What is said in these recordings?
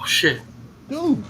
Oh shit. Dude.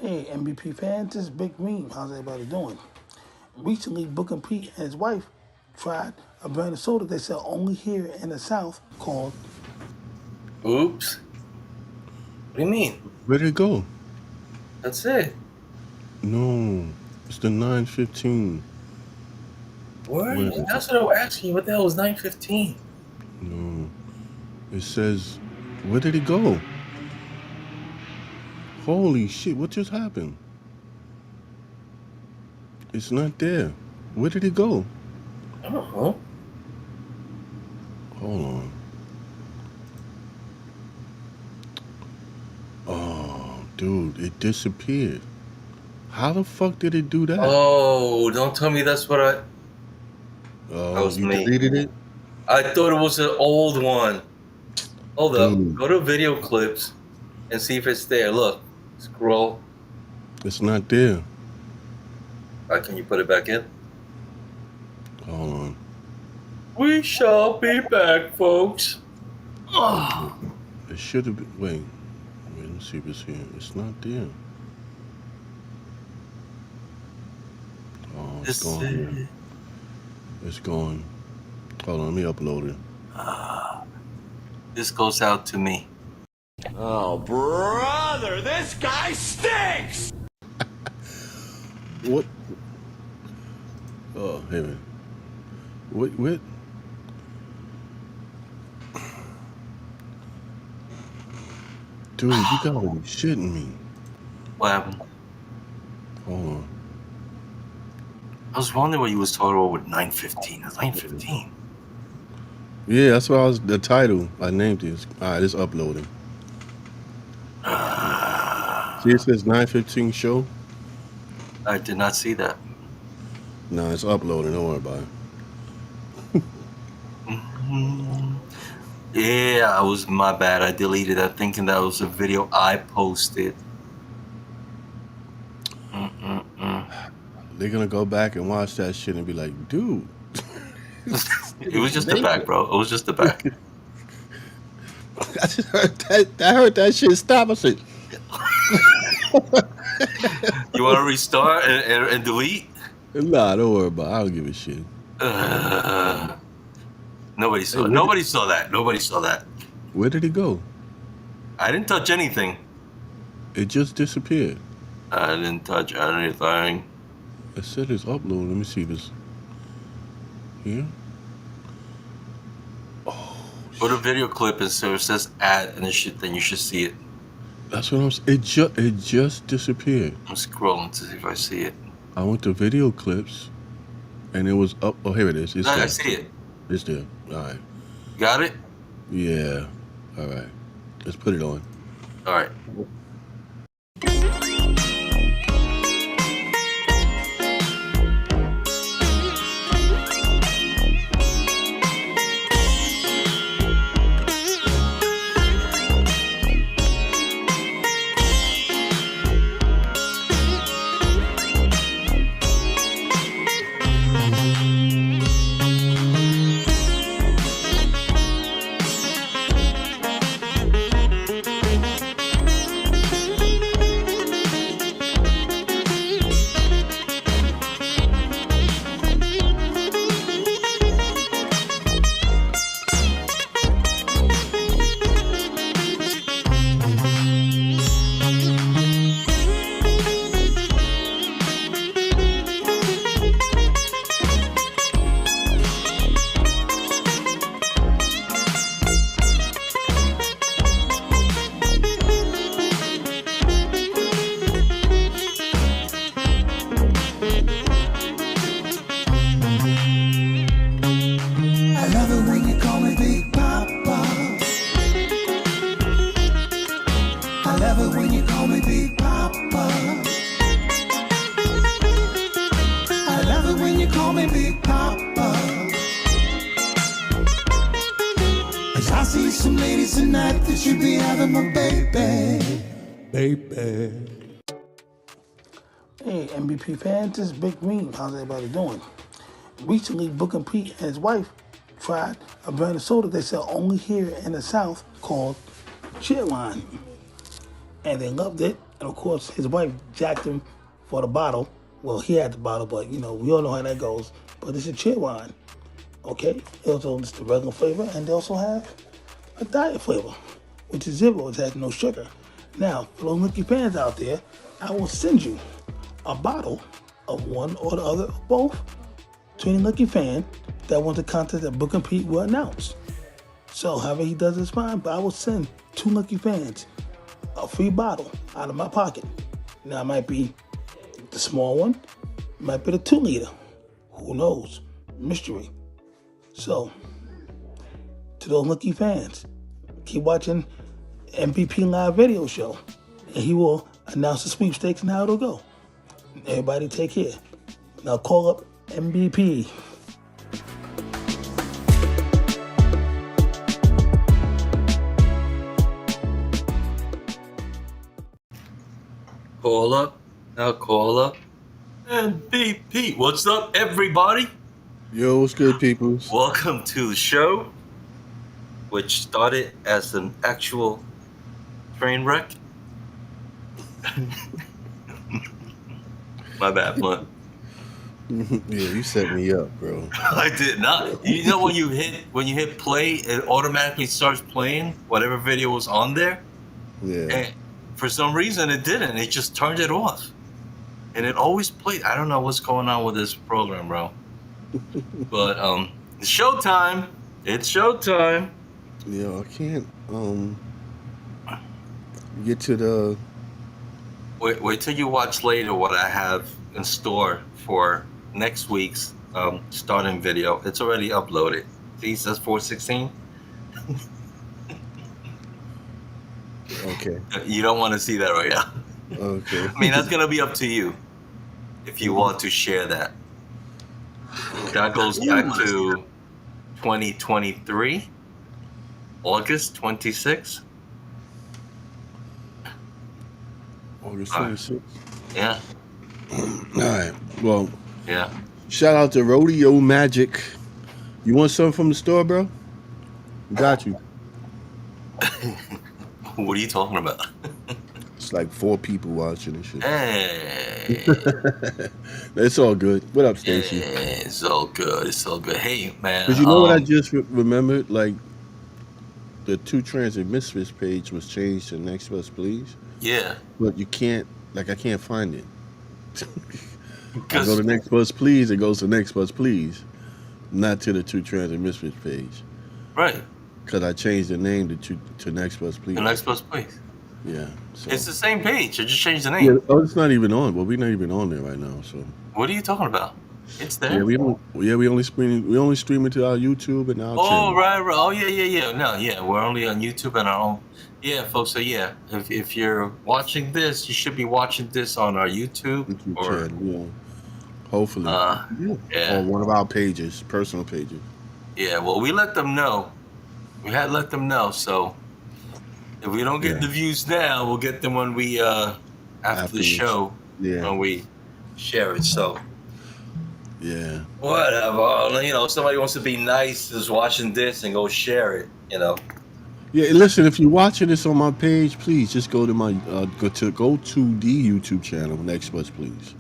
Hey, MVP fans, this is Big Reem. How's everybody doing? Recently, Booker Pete and his wife tried a brand of soda they sell only here in the South called. Oops. What do you mean? Where did it go? That's it. No, it's the 915. What? That's what I was asking you. What the hell was 915? No, it says, where did it go? Holy shit, what just happened? It's not there. Where did it go? I don't know. Hold on. Oh, dude, it disappeared. How the fuck did it do that? Oh, don't tell me that's what I... Oh, that was you me. deleted it? I thought it was an old one. Hold Dude. up. Go to video clips and see if it's there. Look. Scroll. It's not there. Can you put it back in? Hold on. We shall be back, folks. It should have been. Wait, let me see if it's here. It's not there. Oh, it's gone. Here. It's gone. Hold on, let me upload it. This goes out to me. Oh, brother, this guy stinks! What? Oh, hey man. What? Dude, you gotta be shitting me. What happened? Hold on. I was wondering what you was talking about with 915. It's 915. Yeah, that's what I was. The title I named it. All right, it's uploading. See, it says 915 show. I did not see that. No, it's uploading. Don't worry about it. Yeah, it was my bad. I deleted that thinking that was a video I posted. They're gonna go back and watch that shit and be like, dude. It was just the back, bro. It was just the back. I just heard that. I heard that shit stop. I said, You want to restart and delete? nah, don't worry about it. I don't give a shit. Nobody saw it. where Nobody saw that. Nobody saw that. Where did it go? I didn't touch anything. It just disappeared. I didn't touch anything. It said it's upload. Let me see this. Here. Put a video clip and so it says add, and then you should see it. That's what I'm saying. It just disappeared. I'm scrolling to see if I see it. I went to video clips, and it was up. Oh, here it is. It's there. I see it. It's there. All right. Got it? Yeah. All right. Let's put it on. All right. Hey, MVP fans, this is Big Green. How's everybody doing? Recently, Booker Pete and his wife tried a brand of soda they sell only here in the South called Cheerwine. And they loved it. And of course, his wife jacked him for the bottle. Well, he had the bottle, but you know, we all know how that goes. But it's a Cheerwine. Okay? Also, it's the regular flavor, and they also have a diet flavor, which is zero. It has no sugar. Now, for those Lucky fans out there, I will send you a bottle of one or the other or both to any Lucky fan that wants to contact that Book and Pete will announce. So, however he does is fine, but I will send 2 Lucky fans a free bottle out of my pocket. Now, it might be the small one, it might be the 2-liter. Who knows? Mystery. So, to those Lucky fans, keep watching MVP Live video show, and he will announce the sweepstakes and how it'll go. Everybody take care. Now call up MVP. Call up. Now call up. MVP. What's up, everybody? Yo, what's good, peoples? Welcome to the show, which started as an actual train wreck. My bad, Blunt. Yeah, you set me up, bro. I did not. You know when you hit play, it automatically starts playing whatever video was on there. Yeah. And for some reason it didn't. It just turned it off. And it always played. I don't know what's going on with this program, bro. But it's showtime. It's showtime. Yeah, I can't get to the Wait till you watch later what I have in store for next week's starting video. It's already uploaded. See, it says 416. Okay. You don't want to see that right now. Okay. I mean, that's gonna be up to you if you want to share that. That goes back to 2023, August 26th. August 26th. Yeah. All right. Well, Yeah. shout out to Rodeo Magic. You want something from the store, bro? Got you. What are you talking about? it's like 4 people watching and shit. Hey, It's all good. What up, Stacy? it's all good. It's all good. Hey, man. Because you know what I just remembered? Like, the Two Transit Misfits page was changed to Next Bus Please, Yeah, but you can't, like, I can't find it. I go because to Next Bus Please, it goes to Next Bus Please, not to the Two Transit Misfits page. right, Because I changed the name to Next Bus the Please. next bus, please. Yeah. So. It's the same page. I just changed the Yeah. name. Oh, it's not even on. Well, we're not even on there right now. So. What are you talking about? It's Yeah, there. we don't. Yeah, we only stream it to our YouTube and our Oh, channel. right. Oh, yeah. No, yeah, we're only on YouTube and our own. Yeah, folks. So yeah, if you're watching this, you should be watching this on our YouTube YouTube or channel. Yeah. Hopefully. Yeah. yeah, On one of our pages, personal pages. yeah. Well, we let them know. We had let them know. So if we don't get Yeah. the views now, we'll get them when we after the Afterwards. show Yeah. when we share it. So Yeah. whatever. You know, if somebody wants to be nice, is watching this and go share it. You know. Yeah. And listen, if you're watching this on my page, please just go to my go to the YouTube channel, Next Bus Please.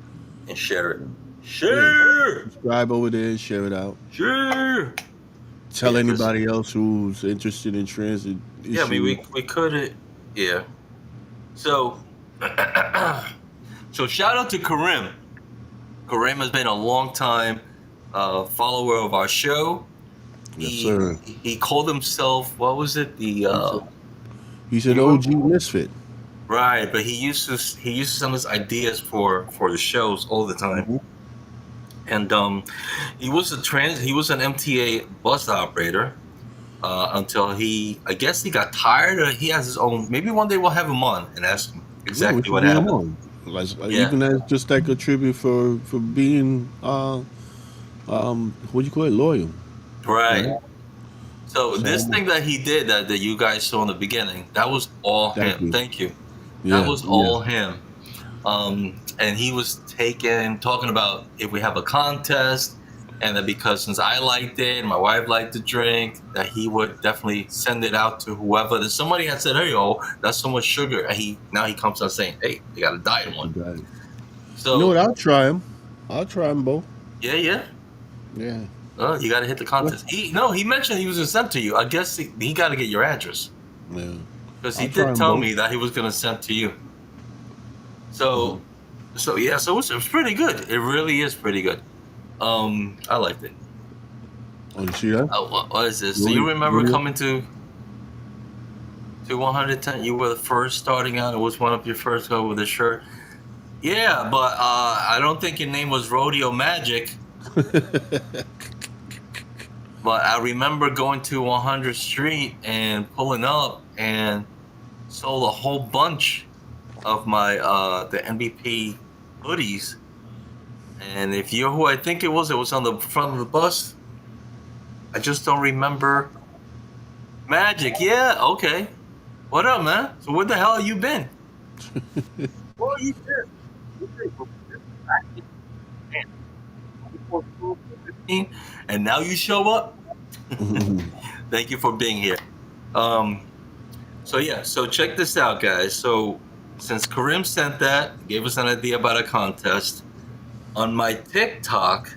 And share it. Share! Subscribe over there and share it out. Share! Tell Yeah, 'cause- anybody else who's interested in transit issues. Yeah, I mean, we could, yeah. So, so shout out to Karim. Karim has been a long time follower of our show. Yes, sir. He called himself, what was it? He's an OG misfit. Right, but he used to send us ideas for the shows all the time. Mhm. And he was an MTA bus operator until I guess he got tired, or he has his own. Maybe one day we'll have him on and ask him exactly Yeah, what we should bring him happened. on. Like, Yeah. even as just like a tribute for being what do you call it, loyal. Right. Right. So this thing that he did that you guys saw in the beginning, that was all him. Exactly. Thank you. Yeah, That was all him. And he was talking about if we have a contest, and that because since I liked it and my wife liked to drink, that he would definitely send it out to whoever. And somebody had said, "Hey, yo, that's so much sugar." And now he comes out saying, "Hey, they got a diet one." Right. So You know what? I'll try them both. yeah. Yeah. You got to hit the contest. He mentioned he was gonna send to you. I guess he got to get your address Yeah. because he I'll try did 'em tell both. me that he was gonna send to you. So yeah, so it's pretty good. It really is pretty good. I liked it. Oh, you see that? What is this? So you remember coming to 110? You were the first starting out. It was one of your first go with a shirt. Yeah, but I don't think your name was Rodeo Magic. But I remember going to 100th Street and pulling up and sold a whole bunch of my the NBP hoodies. And if you're who I think it was on the front of the bus. I just don't remember. Magic, yeah, okay. What up, man? So where the hell have you been? Well, you did. And now you show up. Thank you for being here. So check this out, guys. So since Karim sent that, gave us an idea about a contest, on my TikTok,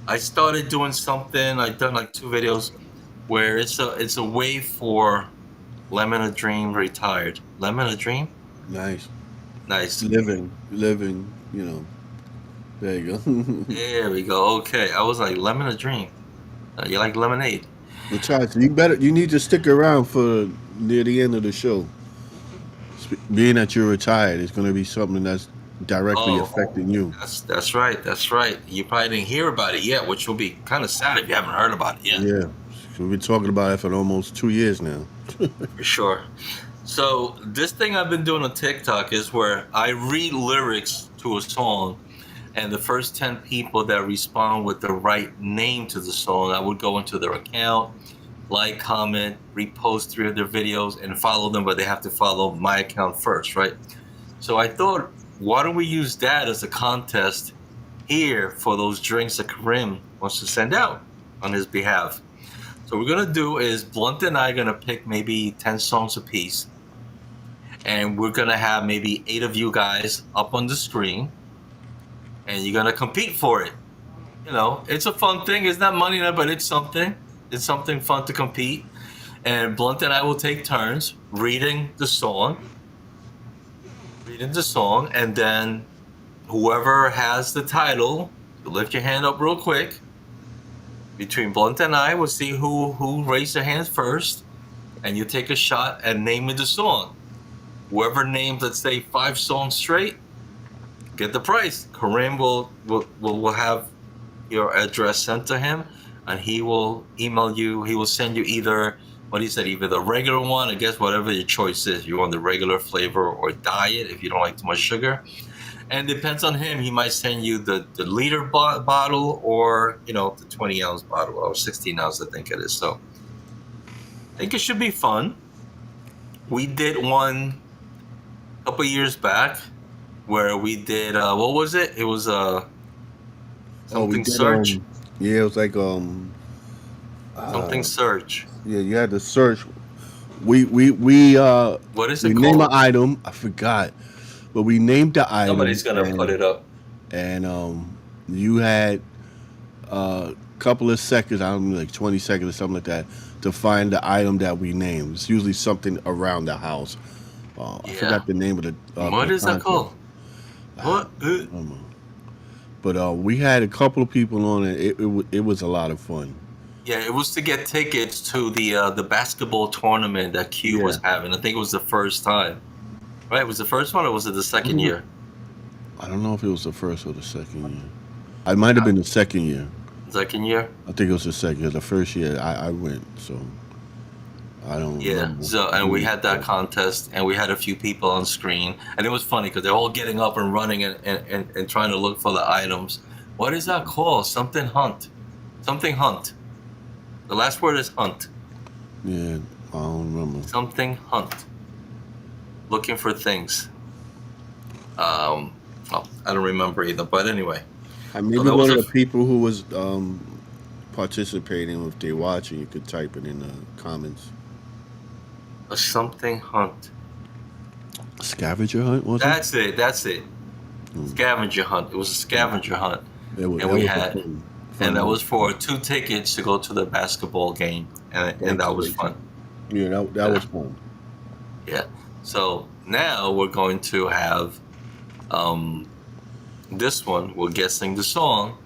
I started doing something. I've done like 2 videos where it's a way for Lemon a Dream retired. Lemon a Dream? Nice. Nice. Living, you know. There you go. There we go. Okay. I was like, Lemon a Dream. You like lemonade? But Charles, you need to stick around for near the end of the show. Being that you're retired, it's going to be something that's directly affecting you. That's right. That's right. You probably didn't hear about it yet, which will be kind of sad if you haven't heard about it yet. Yeah. So we've been talking about it for almost 2 years now. For sure. So this thing I've been doing on TikTok is where I read lyrics to a song, and the first 10 people that respond with the right name to the song, I would go into their account, like, comment, repost 3 of their videos, and follow them, but they have to follow my account first, right? So I thought, why don't we use that as a contest here for those drinks that Karim wants to send out on his behalf? So what we're going to do is Blunt and I are going to pick maybe 10 songs apiece. and we're gonna have maybe 8 of you guys up on the screen, and you're gonna compete for it. You know, it's a fun thing. It's not money, but it's something. It's something fun to compete. And Blunt and I will take turns reading the song, and then whoever has the title, lift your hand up real quick. Between Blunt and I, we'll see who raised their hands first, and you take a shot at naming the song. Whoever names, let's say, 5 songs straight, get the prize. Kareem will have your address sent to him, and he will email you. He will send you either either the regular one, I guess, whatever your choice is. You want the regular flavor or diet if you don't like too much sugar. And it depends on him. He might send you the liter bottle, or the 20-ounce bottle, or 16-ounce, I think it is. So I think it should be fun. We did one a couple years back where we did what was it? It was something search. Yeah, it was like something search. Yeah, you had to search. We What is we it named an called? item. I forgot, but we named the item. Somebody's gonna put it up. And you had a couple of seconds, I don't know, like 20 seconds or something like that, to find the item that we named. It's usually something around the house. I forgot the name of the. What is that called? What? But we had a couple of people on it. It was a lot of fun. Yeah, it was to get tickets to the basketball tournament that Q was having. I think it was the first time. Right? Was it the first one, or was it the second year? I don't know if it was the first or the second year. I might have been the second year. Second year? I think it was the second year. The first year I went, so I don't remember. So, and we had that contest, and we had a few people on screen, and it was funny because they're all getting up and running and trying to look for the items. What is that called? Something hunt. Something hunt. The last word is hunt. Yeah, I don't remember. Something hunt. Looking for things. I don't remember either, but anyway. Maybe one of the people who was participating, if they're watching, you could type it in the comments. A something hunt. Scavenger hunt, was it? That's it. Scavenger hunt. It was a scavenger hunt. And that was for 2 tickets to go to the basketball game, and that was fun. Yeah, that was fun. Yeah. So now we're going to have this one. We're guessing the song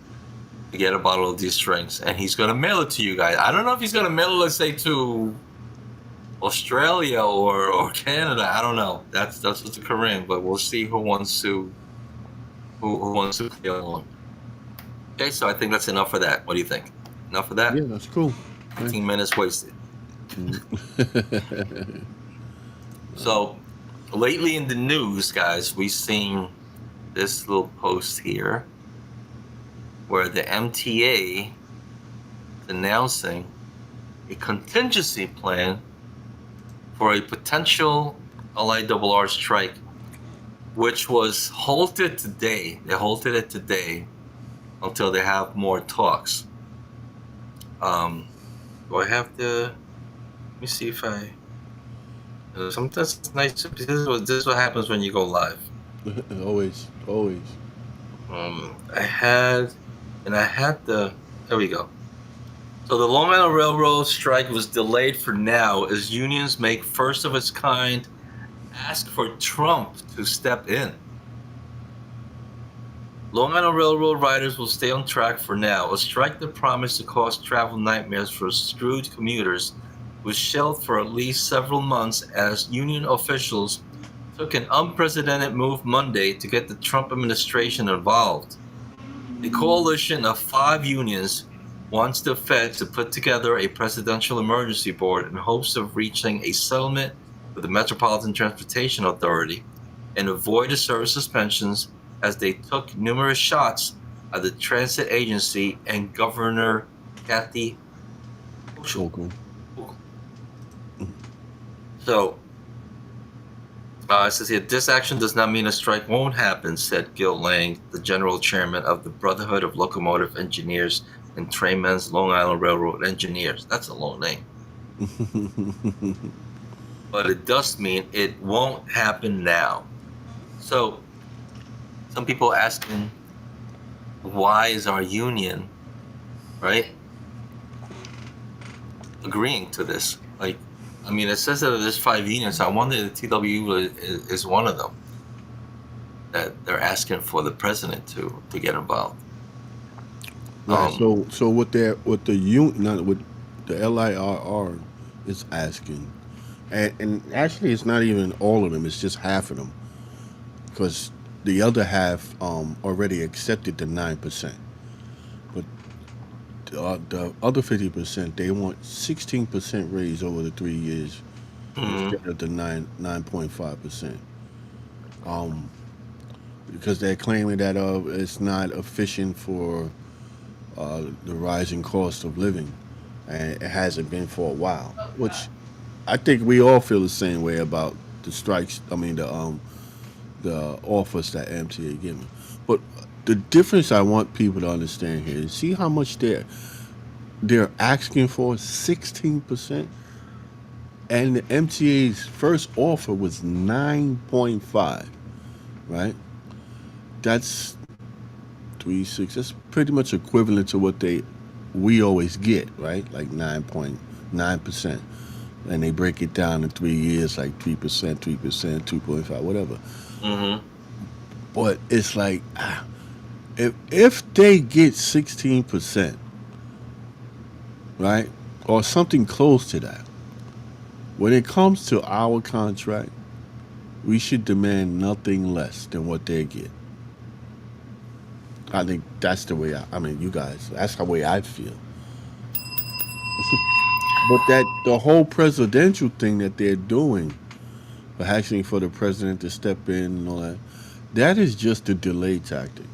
to get a bottle of these drinks, and he's gonna mail it to you guys. I don't know if he's gonna mail it, let's say, to Australia or Canada. I don't know. That's what's the Korean, but we'll see who wants to play along. Okay, so I think that's enough for that. What do you think? Enough for that? Yeah, that's cool. 15 minutes wasted. So, lately in the news, guys, we've seen this little post here where the MTA is announcing a contingency plan for a potential LIRR strike, which was halted today. They halted it today until they have more talks. Do I have to? Let me see if I. Sometimes it's nice. This is what happens when you go live. always. I had the. There we go. So the Long Island Railroad strike was delayed for now as unions make first of its kind ask for Trump to step in. Long Island Railroad riders will stay on track for now. A strike that promised to cause travel nightmares for screwed commuters was shelved for at least several months as union officials took an unprecedented move Monday to get the Trump administration involved. The coalition of 5 unions wants the Fed to put together a presidential emergency board in hopes of reaching a settlement with the Metropolitan Transportation Authority and avoid the service suspensions, as they took numerous shots at the transit agency and Governor Kathy Hochul. So, it says here, this action does not mean a strike won't happen, said Gil Lang, the general chairman of the Brotherhood of Locomotive Engineers and Trainmen's Long Island Railroad Engineers. That's a long name. but it does mean it won't happen now. So some people asking, why is our union, right, agreeing to this? Like, I mean, it says that there's 5 unions. I wonder if the TWU is one of them, that they're asking for the president to get involved. Right. So what the not what the LIRR is asking, and actually it's not even all of them. It's just half of them, because the other half already accepted the 9%, but the other 50% they want 16% raise over the 3 years Mm-hmm. instead of the 9.5%. Um, because they're claiming that it's not efficient for the rising cost of living, and it hasn't been for a while. Which I think we all feel the same way about the strikes. I mean the offers that MTA giving. But the difference I want people to understand here is see how much they're asking for 16%, and the MTA's first offer was 9.5. Right? That's 3 6. That's pretty much equivalent to what we always get, right? Like 9.9%, and they break it down in 3 years, like 3%, 3%, 2.5, whatever. Mm-hmm. But it's like if they get 16%, right, or something close to that, when it comes to our contract, we should demand nothing less than what they get. I think that's the way I mean, you guys, that's the way I feel. But that the whole presidential thing that they're doing, for asking for the president to step in and all that, that is just a delay tactic.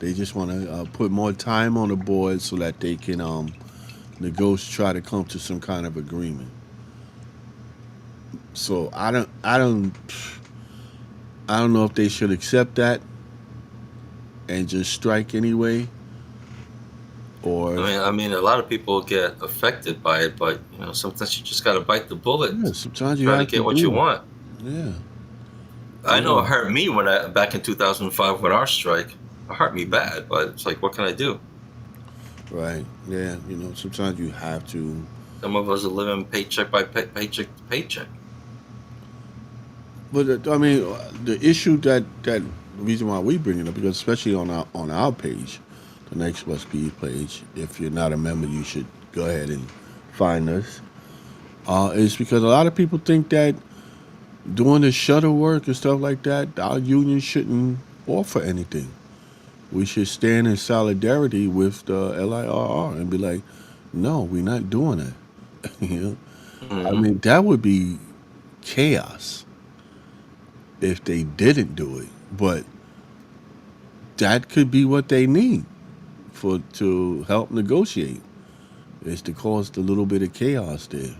They just want to put more time on the board so that they can try to come to some kind of agreement. So I don't know if they should accept that and just strike anyway, or I mean, a lot of people get affected by it, but sometimes you just got to bite the bullet, yeah, sometimes you try to have to get what you do it. want. Yeah, I know it yeah, hurt me when back in 2005 with our strike. It hurt me bad, but it's like, what can I do? right. Yeah, sometimes you have to. Some of us are living paycheck by paycheck to paycheck. But I mean, the issue that reason why we bring it up, because especially on our page, the Next West P page. If you're not a member, you should go ahead and find us. Is because a lot of people think that doing the shuttle work and stuff like that, our union shouldn't offer anything. We should stand in solidarity with the LIRR and be like, no, we're not doing that. you know, I Mm-hmm. mean, that would be chaos if they didn't do it. But that could be what they need for to help negotiate, is to cause a little bit of chaos there.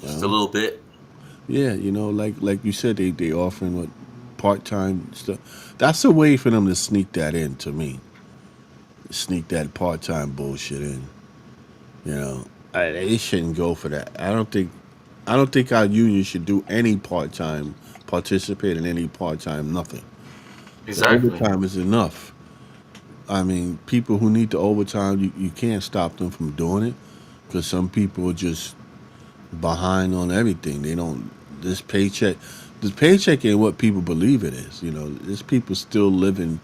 Just a Well, little bit. yeah, like you said, they offering what part time stuff. That's a way for them to sneak that in to me. Sneak that part time bullshit in. You know, they shouldn't go for that. I don't think our union should do any part time, participate in any part time nothing. The Exactly. overtime is enough. I mean, people who need the overtime, you can't stop them from doing it, because some people are just behind on everything. They don't. This paycheck, this paycheck ain't what people believe it is. This people still living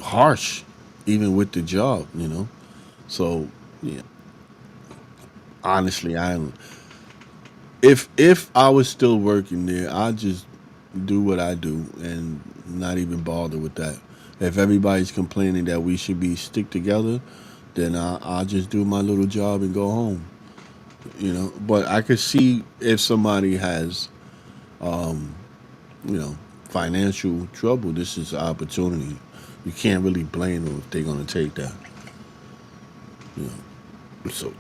harsh, even with the job. So yeah, honestly, if I was still working there, I'd just do what I do and not even bother with that. If everybody's complaining that we should be stick together, then I'll just do my little job and go home. But I could see if somebody has, um, you know, financial trouble, this is an opportunity. You can't really blame them if they're gonna take that. You so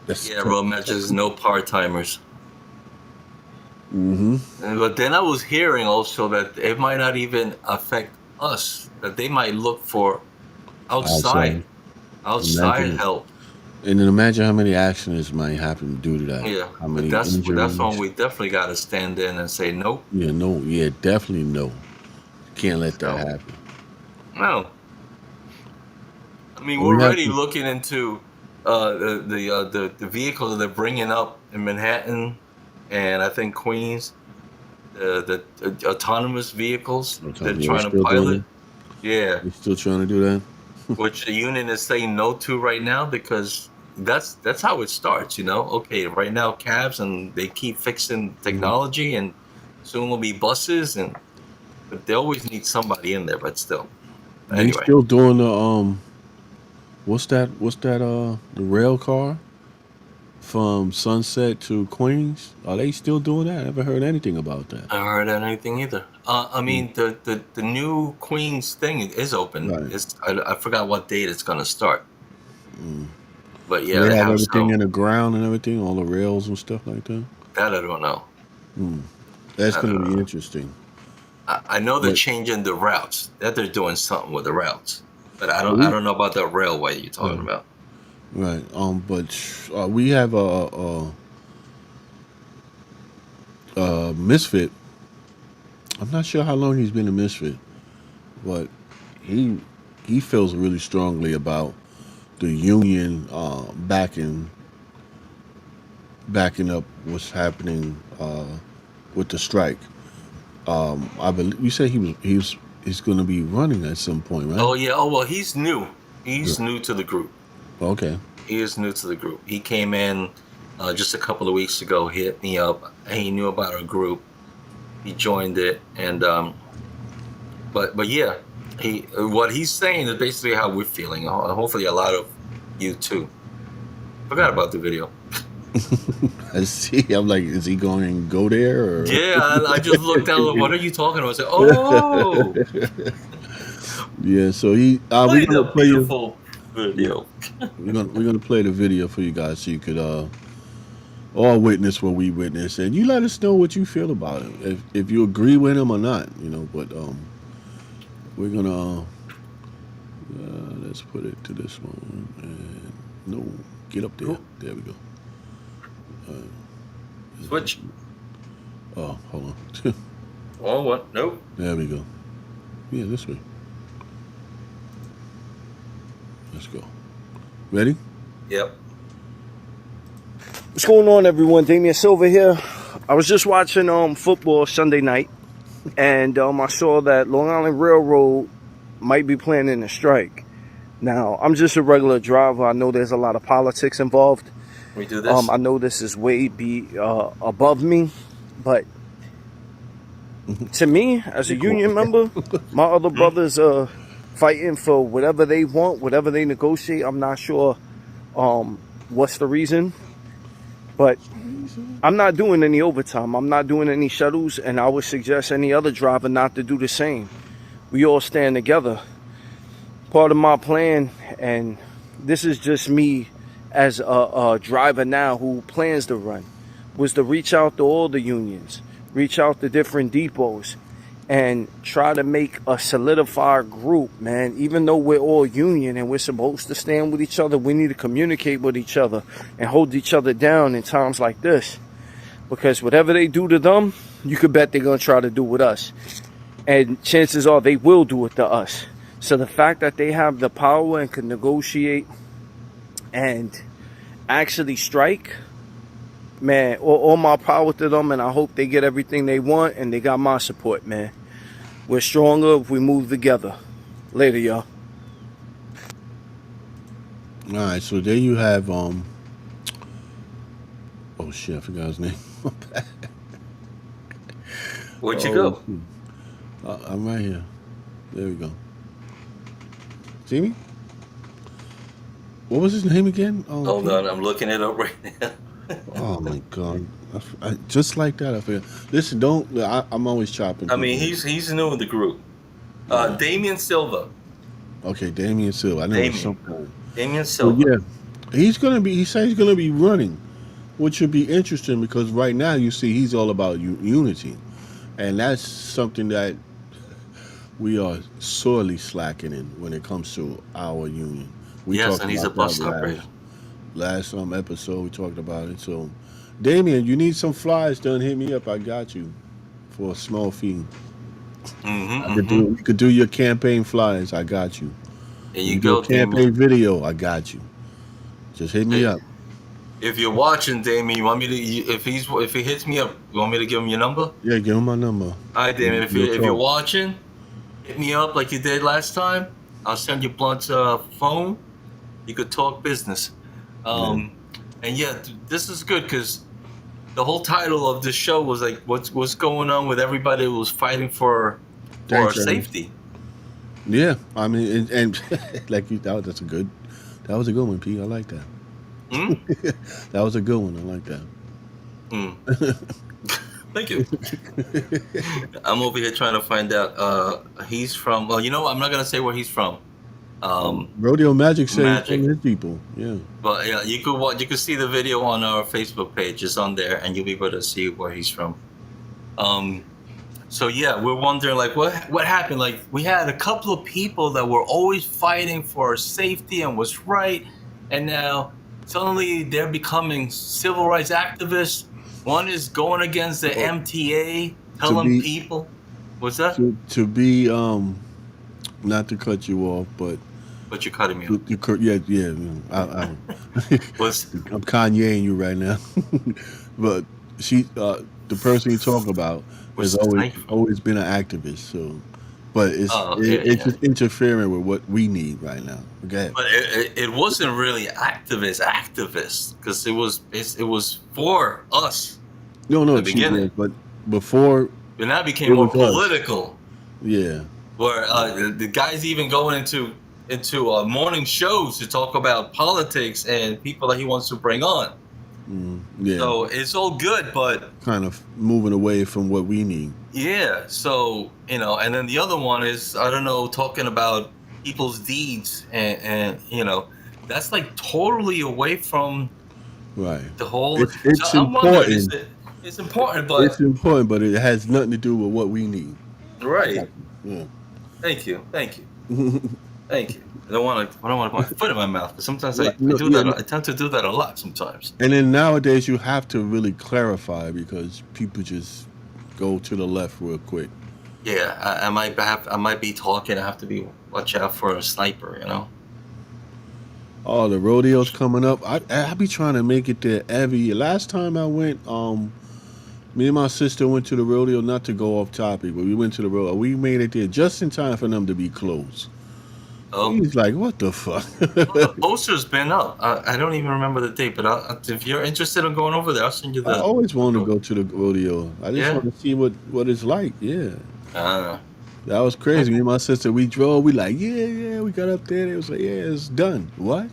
that's Yeah, road matches, no part timers. mm-hmm. But then I was hearing also that it might not even affect us, that they might look for Outside outside Imagine it. help. And then imagine how many accidents might happen due to that. Yeah, How but many that's when injuries? we definitely got to stand in and say nope. Yeah, no, yeah, definitely no. Can't let that So happen. no, I mean We we're have already to. looking into the vehicle that they're bringing up in Manhattan, and I think Queens, the autonomous vehicles they're Yeah, they're trying to still doing pilot. it. Yeah, They're still trying to do that. which the union is saying no to right now because that's how it starts. Okay, right now cabs and they keep fixing Mhm. technology, and soon will be buses, and but they always need somebody in there. But still, They anyway. still doing the what's that? The rail car from Sunset to Queens? Are they still doing that? I never heard anything about that. I haven't heard anything either. I Mm, mean, the new Queens thing is open. right. I forgot what date it's gonna start, Mm. but Do yeah, they they have have everything some in the ground and everything, all the rails and stuff like that? that I don't know. Mm. That's I going don't to be know. interesting. I know they're But changing the routes. That they're doing something with the routes, but I we don't know about the railway you're talking about. right. But we have a misfit. I'm not sure how long he's been a misfit, but he he feels really strongly about the union backing up what's happening with the strike. I believe you said he's going to be running at some point, right? Oh yeah. Oh well, he's new. Yeah. He's new to the group. Okay. He is new to the group. He came in just a couple of weeks ago. He hit me up. He knew about our group. He joined it, and but yeah, he what he's saying is basically how we're feeling. Hopefully, a lot of you too. Forgot about the video. I see. I'm like, is he going to go there or? Yeah, I just looked down. What are you talking about? I said, "Oh, Yeah. So we're play gonna the play you. beautiful Yeah. video." We're gonna play the video for you guys so you could all witness what we witnessed, and you let us know what you feel about it. If you agree with him or not, But we're gonna let's put it to this one. And no, get up there. Cool. There we go. Switch. Oh, hold on. Oh, what? Nope. There we go. Yeah, this way. Let's go. Ready? Yep. What's going on, everyone? Damian Silva here. I was just watching football Sunday night, and I saw that Long Island Railroad might be planning a strike. Now, I'm just a regular driver. I know there's a lot of politics involved. We do this. I know this is way above me, but to me, as a union member, my other brothers are fighting for whatever they want, whatever they negotiate. I'm not sure what's the reason, but I'm not doing any overtime. I'm not doing any shuttles, and I would suggest any other driver not to do the same. We all stand together. Part of my plan, and this is just me as a driver now who plans to run, was to reach out to all the unions, reach out to different depots, and try to make a solidified group, man. Even though we're all union and we're supposed to stand with each other, we need to communicate with each other and hold each other down in times like this. Because whatever they do to them, you could bet they're going to try to do with us. And chances are they will do it to us. So the fact that they have the power and can negotiate and actually strike, man, all my power to them, and I hope they get everything they want, and they got my support, man. We're stronger if we move together. Later, y'all. All right. So there you have oh shit, I forgot his name. Where'd you Oh, go? I'm right here. There we go. See me? What was his name again? Oh, Hold on, I'm looking it up right now. oh my god! Just like that, I feel. Listen, don't. I'm always chopping. I mean, people. he's new in the group. Damian Silva. Okay, Damian Silva. I know it's Damian. something. Damian So Silva. yeah, he's gonna be. He said he's gonna be running, which should be interesting because right now you see he's all about unity, and that's something that we are sorely slacking in when it comes to our union. We Yes, talked and he's a about that bus operator. last episode we talked about it. So, Damien, you need some flyers done? Hit me up. I got you for a small fee. I could do. You could do your campaign flyers. I got you. There You you can do a go, campaign Damien. video. I got you. Just hit me Hey, up. if you're watching, Damien, you want me to? If he hits me up, you want me to give him your number? Yeah, give him my number. All right, Damien. We'll If you're talk. watching, hit me up like you did last time. I'll send you Blunt's phone. You could talk business. Yeah. And yeah, this is good because the whole title of this show was like, what's going on with everybody who was fighting for our Thanks, Aaron. safety? Yeah, I mean, and like you, that's a good. That was a good one, Pete. I like that. Hmm? That was a good one. I like that. Thank you. I'm over here trying to find out. He's from. Well, you know what? I'm not gonna say where he's from. Rodeo Magic said he's Magic. from his people. Yeah. But yeah, you could watch. You could see the video on our Facebook page. It's on there, and you'll be able to see where he's from. So yeah, we're wondering like what happened. Like we had a couple of people that were always fighting for our safety and was right, and now suddenly they're becoming civil rights activists. One is going against the MTA, telling people, what's that? To be not to cut you off, but But you're cutting me off. yeah. Was I'm Kanyeing you right now, but the person you talk about Where's has the knife? always been an activist. So, but it's Yeah. just interfering with what we need right now. Okay. But it wasn't really activist because it was for us. No, the beginning. but before, But now it became It more was us. political. yeah, Where the guys even going into morning shows to talk about politics and people that he wants to bring on. yeah, So it's all good, but kind of moving away from what we need. yeah. So and then the other one is I don't know, talking about people's deeds and that's like totally away from Right. the whole. It's So I'm wondering, important. it's important, but It's important, but it has nothing to do with what we need. right. Yeah. Thank you. Thank you. I don't want to put my foot in my mouth, but sometimes I Right, no, do that. yeah. I tend to do that a lot sometimes. And then nowadays you have to really clarify because people just go to the left real quick. Yeah, I might be talking. I have to be watch out for a sniper. Oh, the rodeo's coming up. I be trying to make it there every year. Last time I went, me and my sister went to the rodeo. Not to go off topic, but we went to the rodeo. We made it there just in time for them to be closed. Oh, He's like, "What the fuck?" well, the poster's been up. I don't even remember the date, but if you're interested in going over there, I'll send you I the. always wanted to go to the rodeo. I just Yeah. want to see what it's like. Yeah. Uh, That was crazy. Me and my sister, we drove. We like, yeah. We got up there. It was like, yeah, it's done. What?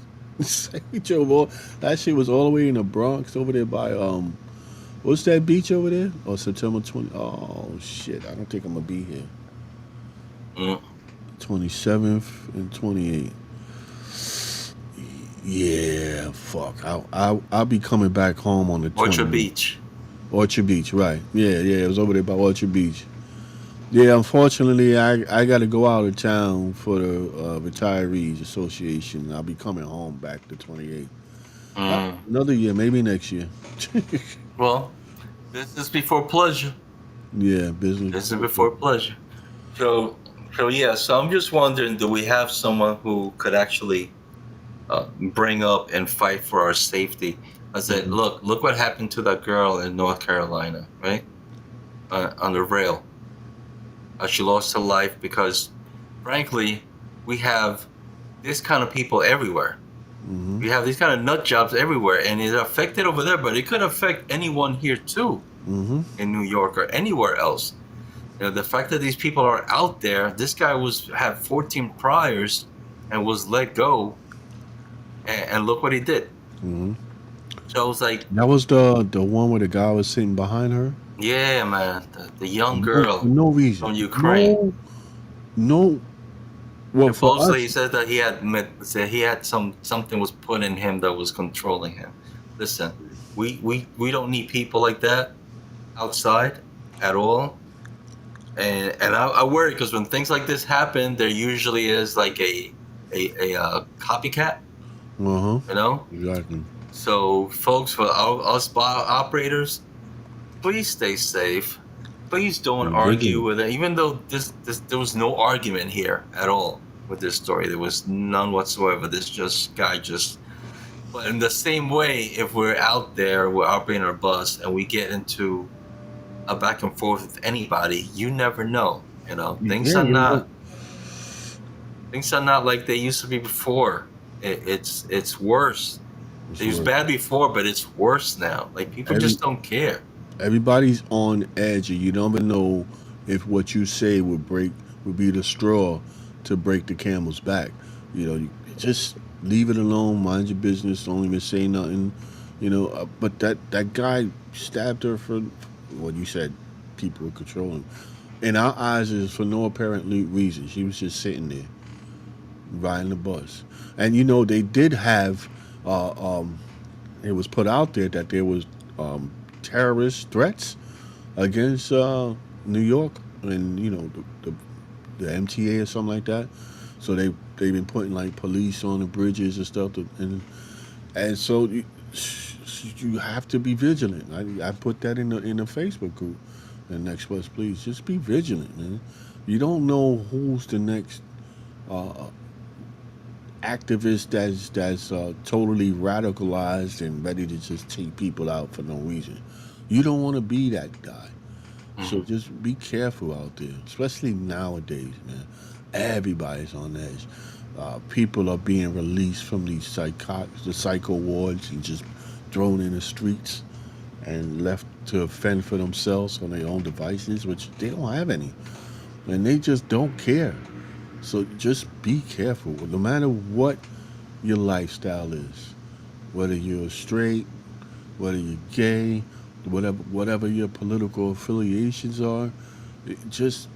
We drove all. That shit was all the way in the Bronx over there by what's that beach over there? Oh, September 20. Oh shit! I don't think I'm gonna be here. mm, 27th and 28th. Yeah, fuck. I'll be coming back home on the 20th. Orchard Beach. Orchard Beach, right? Yeah. It was over there by Orchard Beach. Yeah, unfortunately, I got to go out of town for the Retirees Association. I'll be coming home back the 28th. Another year, maybe next year. Well, business before pleasure. Yeah, business. Business before pleasure. So yeah. So I'm just wondering, do we have someone who could actually bring up and fight for our safety? I said, look what happened to that girl in North Carolina, right? On the rail. She lost her life because, frankly, we have this kind of people everywhere. We have these kind of nut jobs everywhere, and it's affected over there, but it could affect anyone here too, in New York or anywhere else. The fact that these people are out there. This guy had 14 priors and was let go, and look what he did. So I was like, That was the one where the guy was sitting behind her. yeah, man, the young girl For no reason. from Ukraine. No. Well, for Supposedly, he us, said that he had something was put in him that was controlling him. Listen, we don't need people like that outside at all. And I worry because when things like this happen, there usually is like a copycat. Uh huh. You know. Exactly. So, folks, for us bar operators, please stay safe. Please don't Be argue vigilant. with it. Even though this there was no argument here at all with this story. There was none whatsoever. This just guy just. But in the same way, if we're out there, we're operating our bus, and we get into a back and forth with anybody, you never know. You know, Yeah, you know. things are not like they used to be before. It's worse. It's It was worth bad before, but it's worse now. Like people every just don't care. everybody's on edge, and you never know if what you say would be the straw to break the camel's back. You just leave it alone, mind your business, don't even say nothing. But that guy stabbed her for what you said. People were controlling. In our eyes, is for no apparent reason. She was just sitting there riding the bus, and they did have. It was put out there that there was terrorist threats against New York and the MTA or something like that. So they've been putting like police on the bridges and stuff, and so you have to be vigilant. I put that in the Facebook group. And next bus, please just be vigilant, man. You don't know who's the next uh, activist that's totally radicalized and ready to just take people out for no reason. You don't want to be that guy. So Mhm. just be careful out there, especially nowadays, man. Everybody's on edge. People are being released from the psycho wards and just thrown in the streets and left to fend for themselves on their own devices, which they don't have any, and they just don't care. So just be careful, no matter what your lifestyle is, whether you're straight, whether you're gay, whatever your political affiliations are. Just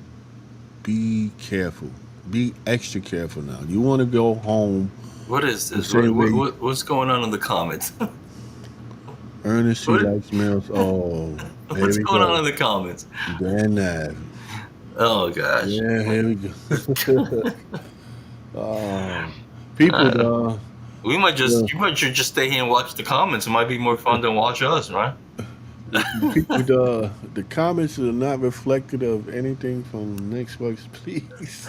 be careful. Be extra careful now. You want to go home What is the this? same way What's going on in the comments? Ernest, she what likes males. Oh, here what's we going on go. in the comments? Dan Nav. Oh gosh. Yeah, here we go. Oh, people, Uh, we might uh, just you might should just stay here and watch the comments. It might be more fun than watch us, right? the comments are not reflective of anything from Next Bucks, please.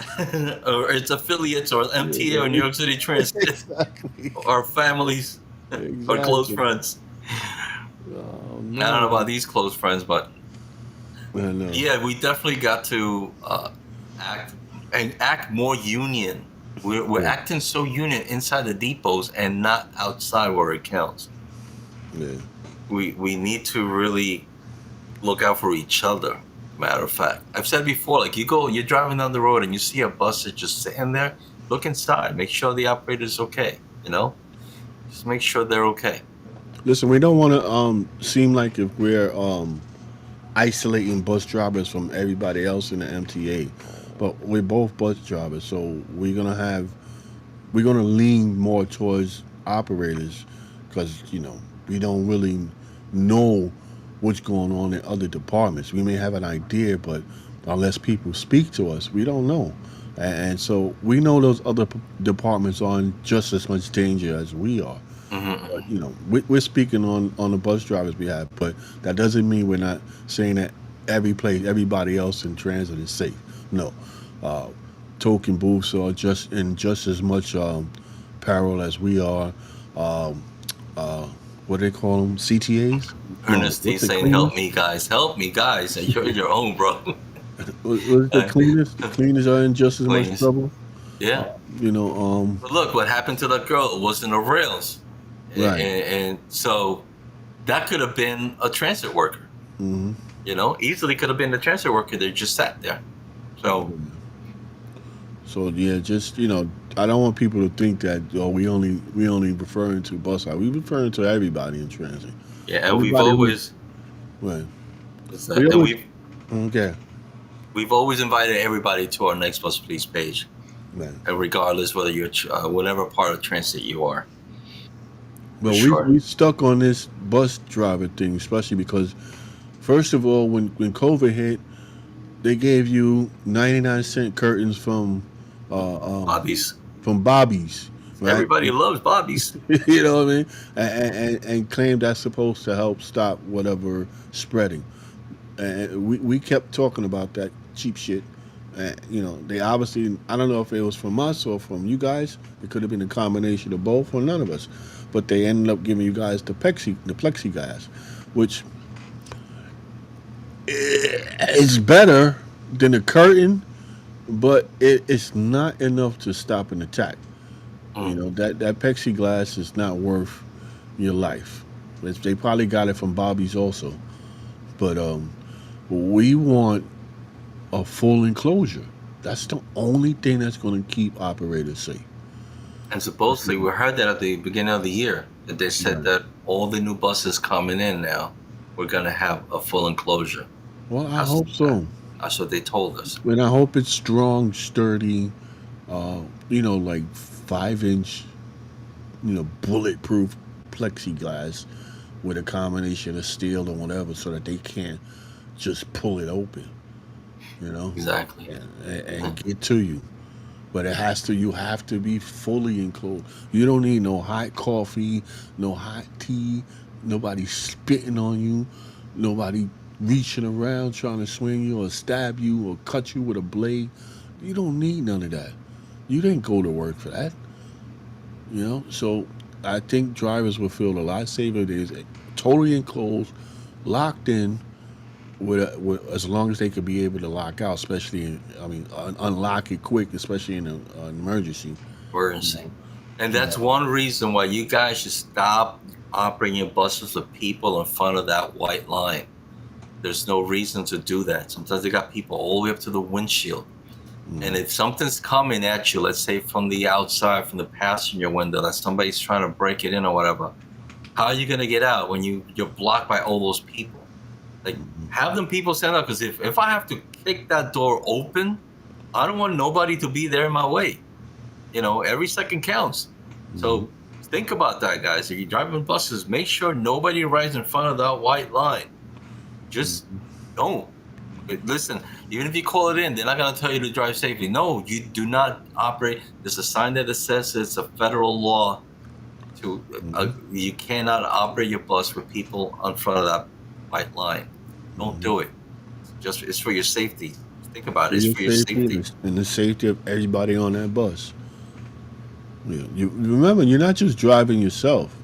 Or its affiliates or MTA or New Yeah, York City Transit exactly. or families or close Exactly. friends. Oh I don't know about no. these close friends, but I know. yeah, we definitely got to act act more union. We're Yeah. acting so union inside the depots and not outside where it counts. Yeah. We need to really look out for each other. Matter of fact, I've said before, like you're driving down the road and you see a bus that's just sitting there. Look inside, make sure the operator's okay. Just make sure they're okay. Listen, we don't want to seem like if we're isolating bus drivers from everybody else in the MTA, but we're both bus drivers, so we're gonna lean more towards operators because we don't really know what's going on in other departments. We may have an idea, but unless people speak to us, we don't know. And so we know those other departments are in just as much danger as we are. But Mm-hmm. we're speaking on the bus drivers' behalf, but that doesn't mean we're not saying that everybody else in transit is safe. No, uh, token booths are just as much peril as we are. Um, uh, what do they call them? CTAs? No, Ernestine what's the saying, cleaners? help me, guys! You're your own, bro." What's the Uh, cleaners? The cleaners are in just as much Please, trouble. Uh, yeah. you know, But look, what happened to that girl? It wasn't the rails, right. and so that could have been a transit worker. Hmm. Easily could have been the transit worker that just sat there. So So yeah, just I don't want people to think that we only referring to bus driver. We referring to everybody in transit. yeah, and we've Everybody who always right. what's We that? And always we've okay. we've always invited everybody to our Next Bus Please page, Right. and regardless whether you're whatever part of transit you are, for But we sure. stuck on this bus driver thing, especially because first of all, when COVID hit, they gave you 99-cent curtains uh, um, Hobbies. from Bobby's. right? Everybody loves Bobby's. You know what I mean? And claim that's supposed to help stop whatever spreading. And we kept talking about that cheap shit. You know, they obviously, I don't know if it was from us or from you guys. It could have been a combination of both or none of us. But they ended up giving you guys the plexiglass, which is better than a curtain, but it's not enough to stop an attack. You Mm, know, that plexiglass is not worth your life. They probably got it from Bobby's also. But we want a full enclosure. That's the only thing that's going to keep operators safe. and supposedly, we heard that at the beginning of the year that they said Right. that all the new buses coming in now, we're gonna have a full enclosure. Well, I That's hope so. that's what they told us. And I hope it's strong, sturdy, you know, like 5 inch, you know, bulletproof plexiglass with a combination of steel or whatever so that they can't just pull it open, you know, Exactly. and get to you. But you have to be fully enclosed. You don't need no hot coffee, no hot tea, nobody spitting on you, nobody reaching around trying to swing you or stab you or cut you with a blade. You don't need none of that. You didn't go to work for that, you know? So I think drivers will feel a lot safer if it is totally enclosed, locked in, with as long as they could be able to lock out, especially unlock it quick, especially in an emergency. You Emergency. know, And yeah. that's one reason why you guys should stop operating your buses with people in front of that white line. There's no reason to do that. Sometimes they got people all the way up to the windshield. And if something's coming at you, let's say from the outside, from the passenger window, that somebody's trying to break it in or whatever, how are you going to get out when you're blocked by all those people? Like, have them people stand up, because if I have to kick that door open, I don't want nobody to be there in my way. You know, every second counts. So think about that, guys. If you're driving buses, make sure nobody rides in front of that white line. Just don't. Listen, even if you call it in, they're not going to tell you to drive safely. No, you do not operate. There's a sign that it says it's a federal law to you cannot operate your bus with people in front of that white line. Don't do it. It's for your safety. Think about For it. It's your for your safety safety. and the safety of everybody on that bus. You remember, you're not just driving yourself.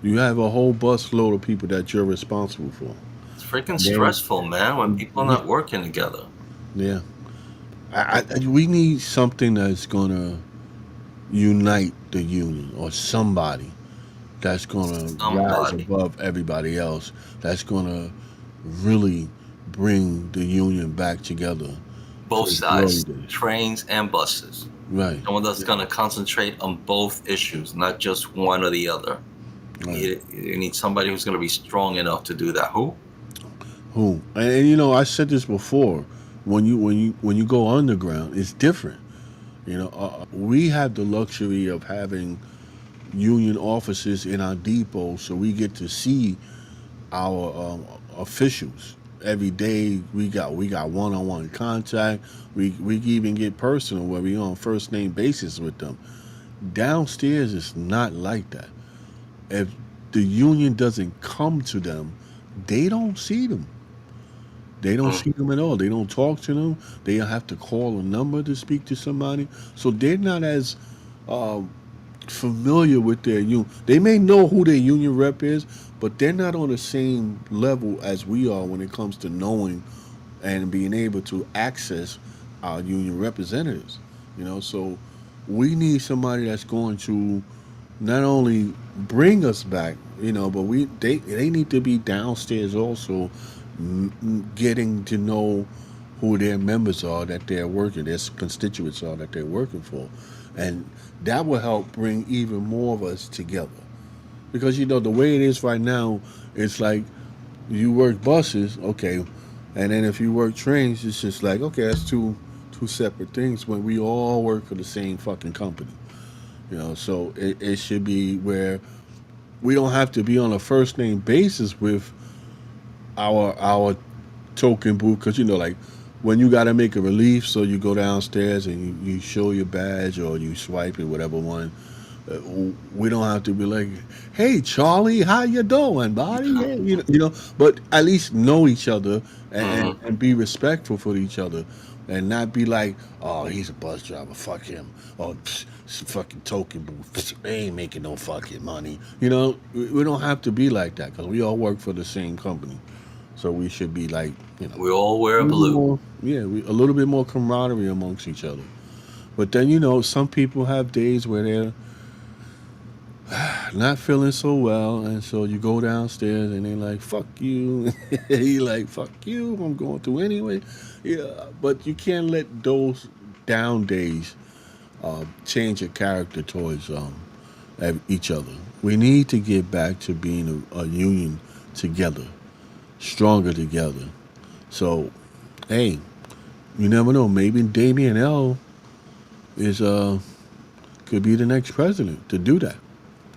You have a whole bus load of people that you're responsible for. It's freaking Then, stressful, man, when people are yeah, not working together. yeah. We need something that's gonna unite the union or somebody that's gonna rise Somebody, above everybody else. That's gonna really bring the union back together both for its glory sides, days. trains and buses. Right. Someone that's going to concentrate on both issues, not just one or the other. Right. You need somebody who's going to be strong enough to do that. Who? Who? And you know, I said this before. When you go underground, it's different. You know, we have the luxury of having union offices in our depot, so we get to see our officials every day. We got one-on-one contact. We even get personal where we on first name basis with them. Downstairs is not like that. If the union doesn't come to them, they don't see them. They don't Mm, see them at all. They don't talk to them. They have to call a number to speak to somebody. So they're not as um, familiar with their union. They may know who their union rep is, but they're not on the same level as we are when it comes to knowing and being able to access our union representatives. You know, so we need somebody that's going to not only bring us back, you know, but they need to be downstairs also, getting to know who their members are that they're working, their constituents are that they're working for, and that will help bring even more of us together. Because you know the way it is right now, it's like you work buses, okay, and then if you work trains, it's just like okay, that's two separate things when we all work for the same fucking company. You know, so it should be where we don't have to be on a first name basis with our token booth because you know like when you got to make a relief, so you go downstairs and you show your badge or you swipe it, whatever one. We don't have to be like, "Hey, Charlie, how you doing, buddy?" Hey, but at least know each other Mhm. and be respectful for each other, and not be like, "Oh, he's a bus driver, fuck him," or fucking token booth, they ain't making no fucking money. We don't have to be like that because we all work for the same company, so we should be like, We all wear a little blue. more, yeah, a little bit more camaraderie amongst each other. But then some people have days where they're not feeling so well, and so you go downstairs and they're like, "Fuck you," you like, "Fuck you," I'm going through anyway. Yeah, but you can't let those down days change your character towards each other. We need to get back to being a union together, stronger together. So, hey, you never know. Maybe Damien L is could be the next president to do that.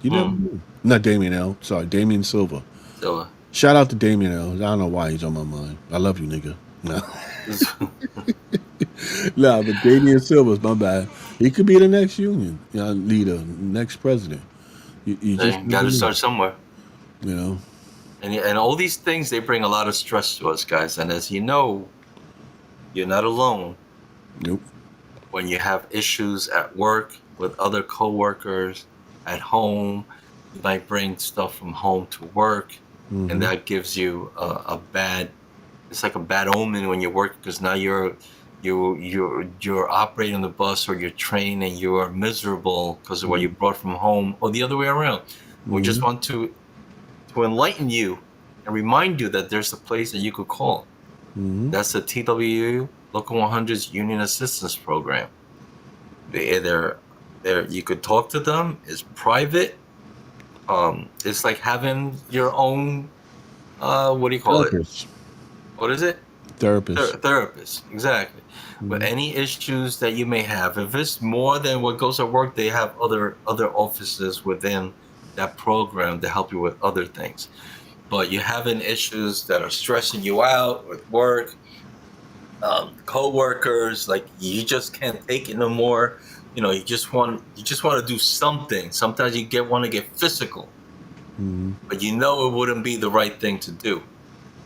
You never Mm. know. Not Damien L. Sorry, Damien Silva. So, Shout out to Damien L. I don't know why he's on my mind. I love you, nigga. No, no, but Damien Silva's my bad. He could be the next union leader, next president. You just got never to know. start somewhere. You know. And all these things, they bring a lot of stress to us, guys. And as you know, you're not alone Nope. when you have issues at work with other coworkers, at home. You might bring stuff from home to work, and Mm-hmm. that gives you a bad. It's like a bad omen when you work because now you're operating the bus or your train and you are miserable because of what you brought from home, or the other way around. We just Mm-hmm. want to enlighten you and remind you that there's a place that you could call. Mm-hmm. That's the TWU Local 100's Union Assistance Program. They're you could talk to them. It's private. It's like having your own. What do you call it? Therapist. What is it? Therapist. Therapist. Exactly. But Mm-hmm. any issues that you may have, if it's more than what goes at work, they have other offices within that program to help you with other things. But you're having issues that are stressing you out with work, co-workers, like you just can't take it no more. You just want to do something. Sometimes you want to get physical, Mm-hmm. but you know it wouldn't be the right thing to do.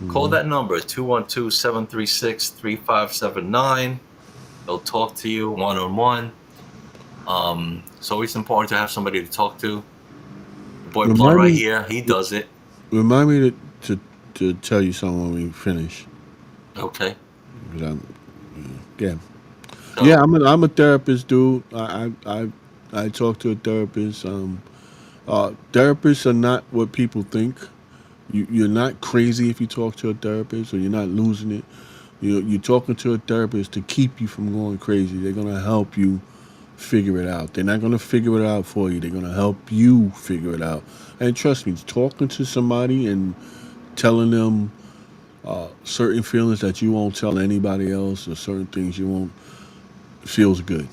Call Mm-hmm. that number, 212-736-3579. They'll talk to you one-on-one. It's always important to have somebody to talk to. The boy Blunt Remind right me. here, he does it. Remind me to tell you something when we finish. Okay. 'Cause yeah. So, Yeah, I'm a therapist, dude. I talk to a therapist. Therapists are not what people think. You're not crazy if you talk to a therapist, or you're not losing it. You're talking to a therapist to keep you from going crazy. They're gonna help you figure it out. They're not gonna figure it out for you. They're gonna help you figure it out. And trust me, talking to somebody and telling them certain feelings that you won't tell anybody else, or certain things you won't, feels good.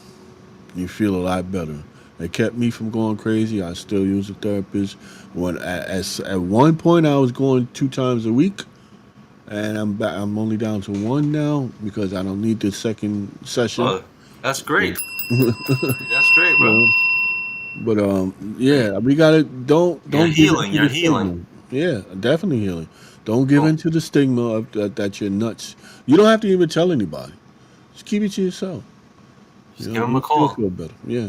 You feel a lot better. It kept me from going crazy. I still use a therapist. At one point I was going 2 times a week, and I'm back. I'm only down to one now because I don't need the second session. oh, that's great. That's great, bro. Yeah. But Great. yeah, we gotta don't give in to You're the healing. stigma. Yeah, definitely healing. Don't give Cool. in to the stigma of that you're nuts. You don't have to even tell anybody. Just keep it to yourself. Just give them a You still call. feel better. Yeah,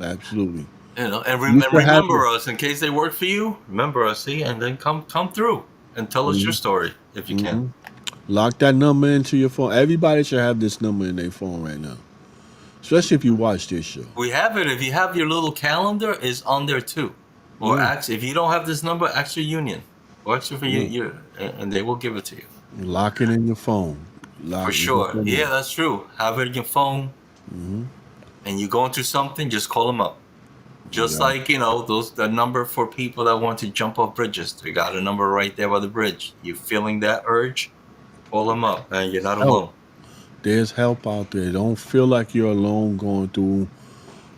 absolutely. And Used to have remember us in case they work for you. Remember us, see, and then come through and tell us your Mhm. story if you can. Mhm. Lock that number into your phone. Everybody should have this number in their phone right now, especially if you watch this show. We have it. If you have your little calendar, is on there too. Or Yeah, ask if you don't have this number, ask your union. Or ask for yeah. and they will give it to you Lock it in your phone. for Lock it sure. in. Yeah, that's true. Have it in your phone, Mm-hmm. and you going through something, just call them up. Just Yeah. like the number for people that want to jump off bridges. They got a number right there by the bridge. You feeling that urge? Call them up, and you're not Help. alone. There's help out there. Don't feel like you're alone going through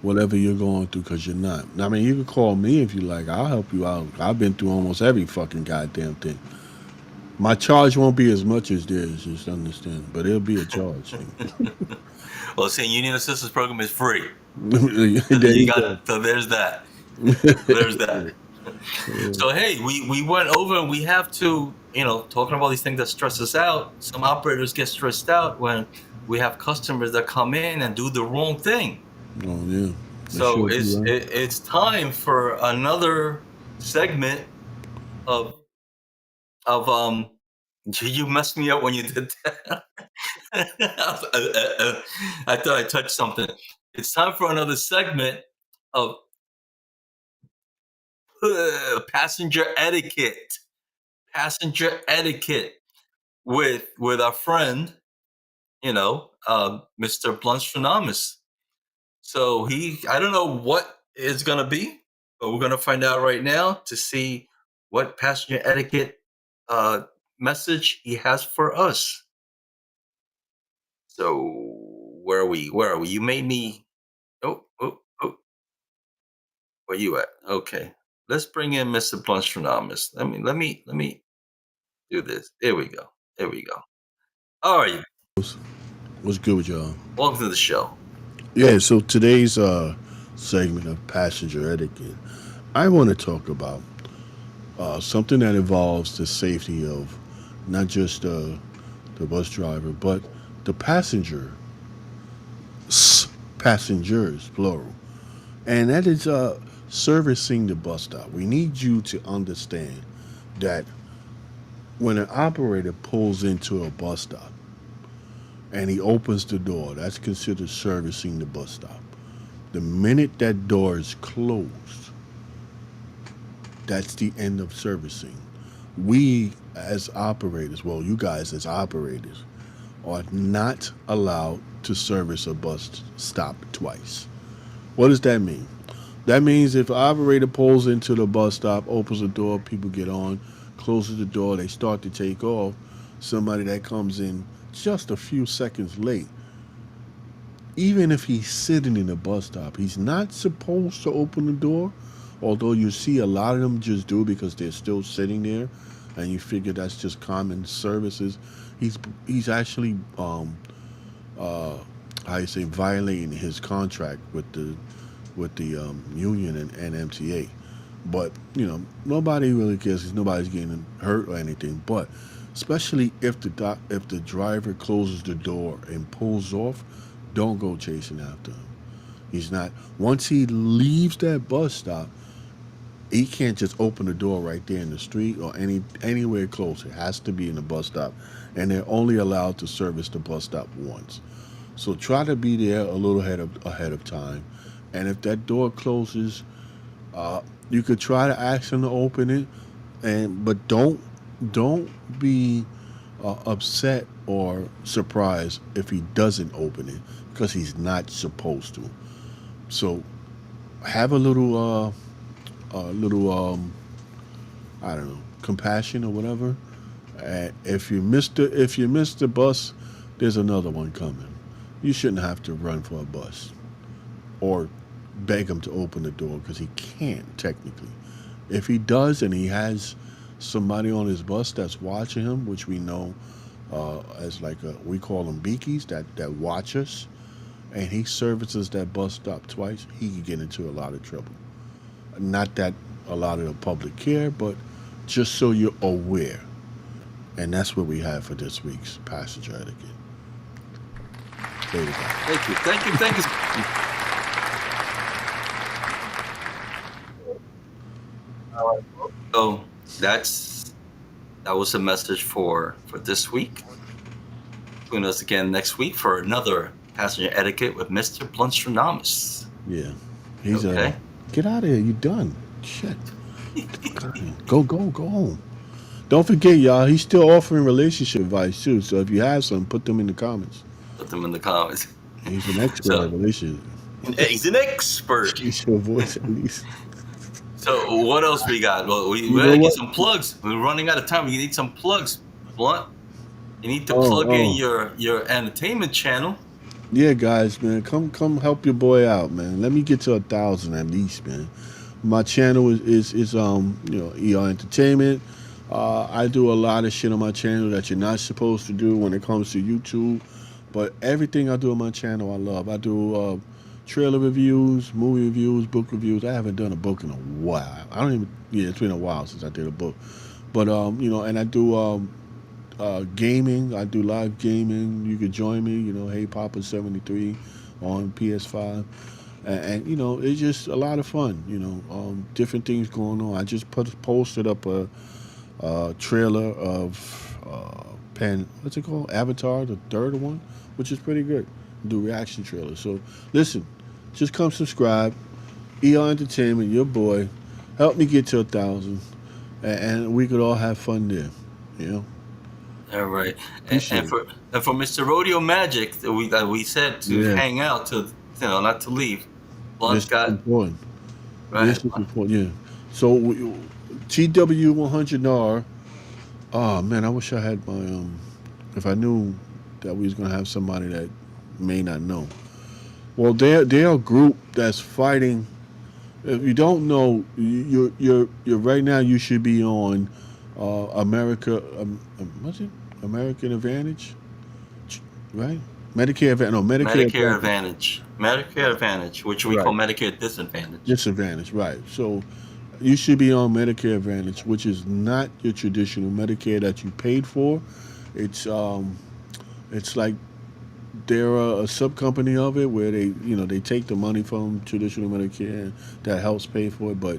whatever you're going through, because you're not. I mean, you can call me if you like. I'll help you out. I've been through almost every fucking goddamn thing. My charge won't be as much as theirs, just understand, but it'll be a charge. Well, saying union assistance program is free. There You you got go. it. So there's that. There's that. So hey, we went over and we have to, talking about these things that stress us out. Some operators get stressed out when we have customers that come in and do the wrong thing. Oh yeah, they So sure do, right? it's time for another segment of of. You messed me up when you did that. I thought I touched something. It's time for another segment of passenger etiquette. Passenger etiquette with our friend, Mr. Blunstradamus. So I don't know what it's gonna be, but we're gonna find out right now to see what passenger etiquette uh, message he has for us. So where are we? Where are we? You made me. Oh, oh, oh. Where you at? Okay, let's bring in Mr. Blunstradamus. Let me do this. There we go. There we go. All right, What's good with y'all? welcome to the show. Yeah, so today's segment of passenger etiquette, I want to talk about something that involves the safety of not just the bus driver, but the passengers, plural. And that is servicing the bus stop. We need you to understand that when an operator pulls into a bus stop and he opens the door, that's considered servicing the bus stop. The minute that door is closed, that's the end of servicing. We as operators, well, you guys as operators, are not allowed to service a bus stop twice. What does that mean? That means if an operator pulls into the bus stop, opens the door, people get on, closes the door, they start to take off, somebody that comes in just a few seconds late, even if he's sitting in a bus stop, he's not supposed to open the door. Although you see a lot of them just do because they're still sitting there, and you figure that's just common services. He's actually uh, how you say violating his contract with the union and MTA. But nobody really cares because nobody's getting hurt or anything. But especially if if the driver closes the door and pulls off, don't go chasing after him. He's not. Once he leaves that bus stop, he can't just open the door right there in the street or anywhere close. It has to be in the bus stop, and they're only allowed to service the bus stop once. So try to be there a little ahead of time, and if that door closes, uh, you could try to ask him to open it, and but don't be upset or surprised if he doesn't open it because he's not supposed to. So have a little I don't know, compassion or whatever. If you miss the bus, there's another one coming. You shouldn't have to run for a bus or beg him to open the door because he can't technically. If he does and he has somebody on his bus that's watching him, which we know as we call them beakies that watch us, and he services that bus stop twice, he could get into a lot of trouble. Not that a lot of the public care, but just so you're aware. And that's what we have for this week's passenger etiquette. There you go. Thank you. Thank you. Thank you. So that was a message for this week. Join us again next week for another passenger etiquette with Mr. Blunstradamus. Yeah. He's Okay. Get out of here. You done. Shit. Go home. Don't forget, y'all, he's still offering relationship advice too. So if you have some, put them in the comments. Put them in the comments. He's an expert So at relationship. he's an expert. He's your voice at least. So what else we got? Well, we You know gotta get what? some plugs. We're running out of time. We need some plugs. Blunt. You need to Oh, plug in oh. your entertainment channel. Yeah, guys, man, come help your boy out, man. Let me get to 1,000 at least, man. My channel is ER Entertainment. I do a lot of shit on my channel that you're not supposed to do when it comes to YouTube. But everything I do on my channel, I love. I do trailer reviews, movie reviews, book reviews. I haven't done a book in a while. I don't even. Yeah, it's been a while since I did a book. But and I do gaming. I do live gaming. You could join me. Hey Papa 73 on PS5, and it's just a lot of fun. Different things going on. I just posted up a trailer of what's it called? Avatar, the third one, which is pretty good. Do reaction trailers. So listen, just come subscribe. ER Entertainment, your boy. Help me get to 1,000, and we could all have fun there. You know, All right. appreciate And it. for Mr. Rodeo Magic, that we said to Yeah, hang out, to not to leave. Blunt's this is got important. right. This is important. Yeah. So TW 100R. Oh man, I wish I had my If I knew that we was gonna have somebody that may not know. Well, they're a group that's fighting. If you don't know, you're right now. You should be on America. What's it? American Advantage, right? Medicare Advantage. No, Medicare Medicare Advantage. Advantage. Medicare Advantage, which we call Right. Medicare Disadvantage. Disadvantage. Right. So you should be on Medicare Advantage, which is not your traditional Medicare that you paid for. It's it's like they're a sub company of it where they take the money from traditional Medicare and that helps pay for it, but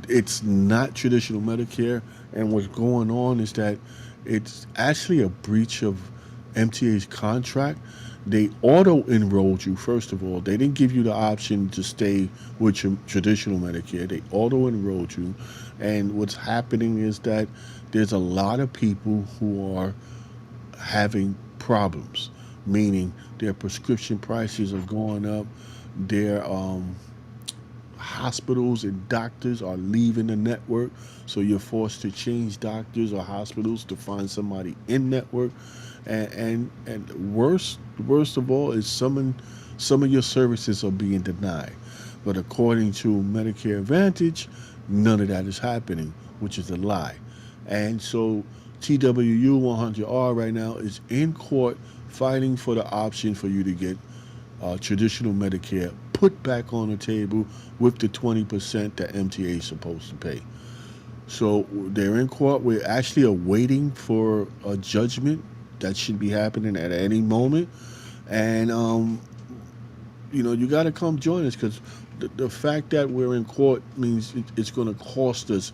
it's not traditional Medicare. And what's going on is that it's actually a breach of MTA's contract. They auto enrolled you, first of all. They didn't give you the option to stay with your traditional Medicare. They auto enrolled you. And what's happening is that there's a lot of people who are having problems, meaning their prescription prices are going up, their hospitals and doctors are leaving the network, so you're forced to change doctors or hospitals to find somebody in network, and worst of all is some of your services are being denied. But according to Medicare Advantage, none of that is happening, which is a lie. And so TWU 100R right now is in court fighting for the option for you to get traditional Medicare put back on the table with the 20% that MTA is supposed to pay. So they're in court. We're actually awaiting for a judgment that should be happening at any moment. And, you got to come join us because the fact that we're in court means it's going to cost us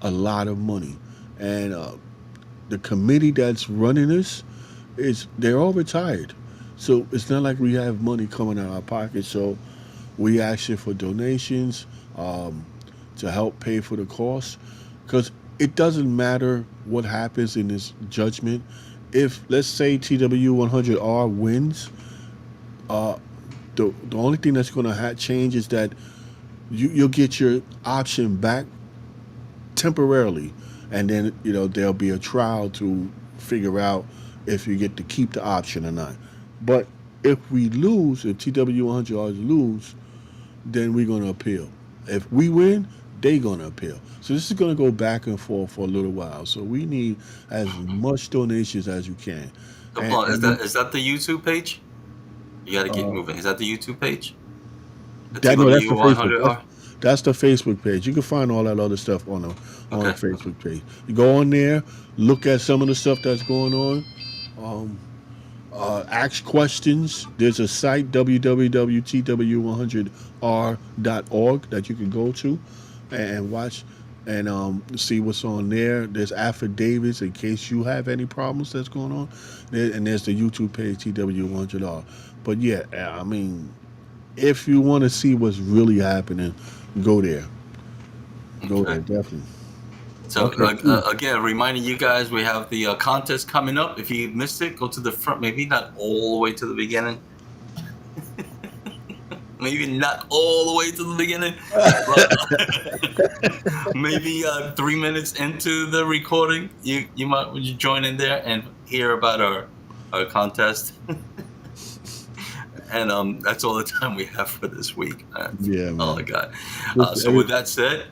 a lot of money. And the committee that's running this they're all retired. So it's not like we have money coming out of our pocket. So we ask you for donations to help pay for the cost. Because it doesn't matter what happens in this judgment. If, let's say, TW100R wins, uh, the only thing that's going to change is that you'll get your option back temporarily, and then there'll be a trial to figure out if you get to keep the option or not. But if we lose, if TW100 lose, then we're going to appeal. If we win, they're going to appeal. So this is going to go back and forth for a little while. So we need as much donations as you can. So, And, Blunt, is and that then, is that the YouTube page? You got to get moving. Is that the YouTube page? The no, that's TW the Facebook. 100R. That's the Facebook page. You can find all that other stuff on the Okay. Facebook page. You go on there, look at some of the stuff that's going on. Um, ask questions. There's a site, www.tw100r.org, that you can go to and watch and see what's on there. There's affidavits in case you have any problems that's going on. And there's the YouTube page, TW100R. But yeah, I mean, if you want to see what's really happening, go there. Go Okay. there, definitely. So Okay, cool. again, reminding you guys, we have the contest coming up. If you missed it, go to the front. Maybe not all the way to the beginning. Maybe not all the way to the beginning. But maybe 3 minutes into the recording, you might join in there and hear about our contest. And that's all the time we have for this week. Yeah, Oh man. my God. Listen, So with that said,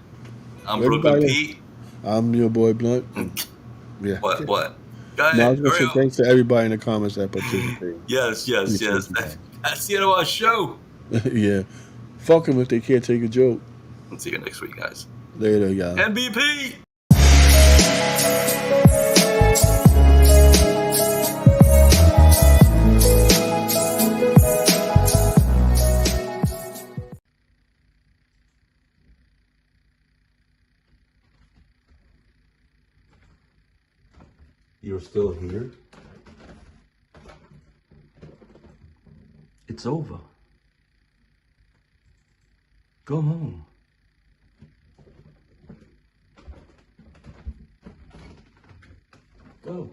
I'm Brooklyn everybody, Pete. I'm your boy Blunt. And yeah. What? Go No, I ahead. was gonna Hurry say up. thanks to everybody in the comments that participated. Yes, yes, Appreciate yes. you guys. That's the end of our show. Yeah. Fuck them if they can't take a joke. We'll see you next week, guys. Later, y'all. MVP. You're still here? It's over. Go home. Go.